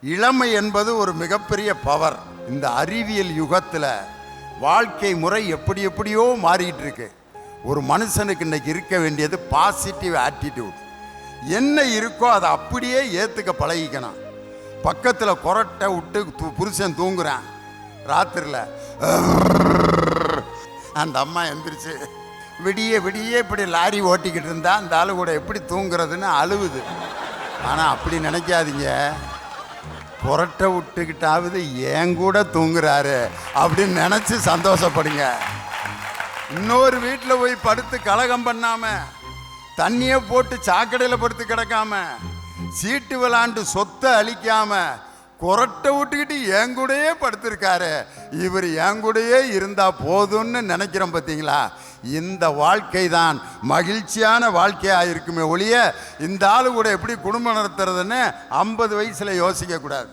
இளமை என்பது ஒரு மிகப்பெரிய பவர். இந்த அறிவியல் யுகத்தில் வாழ்க்கை முறை எப்படி எப்படியோ மாறிட்டு இருக்கு. ஒரு மனுஷனுக்கு இன்னைக்கு இருக்க வேண்டியது பாசிட்டிவ் ஆட்டிடியூட். என்ன இருக்கோ அதை அப்படியே ஏற்றுக்க பழகிக்கணும். பக்கத்தில் கொரட்டை விட்டு புருஷன் தூங்குறான் ராத்திரியில், அந்த அம்மா எந்திரிச்சு விடிய விடிய இப்படி லாரி ஓட்டிக்கிட்டு இருந்தா அந்த ஆளு கூட எப்படி தூங்குறதுன்னு அழுவுது. ஆனால் அப்படி நினைக்காதீங்க, புரட்டை விட்டுக்கிட்டாவது ஏன் கூட தூங்குறாரு அப்படின்னு நினச்சி சந்தோஷப்படுங்க. இன்னொரு வீட்டில் போய் படுத்து கலகம் பண்ணாம, தண்ணியை போட்டு சாக்கடையில் படுத்து கிடக்காம, சீட்டு விளாண்டு சொத்தை அழிக்காம, கொரட்டை விட்டுக்கிட்டு என் கூடயே படுத்திருக்காரு, இவர் என் கூடயே இருந்தா போதும்னு நினைக்கிறோம். பார்த்தீங்களா? இந்த வாழ்க்கை தான் மகிழ்ச்சியான வாழ்க்கையாக இருக்குமே ஒழிய இந்த ஆளு கூட எப்படி குடும்பம் நடத்துறதுன்னு 50 வயசுல யோசிக்க கூடாது.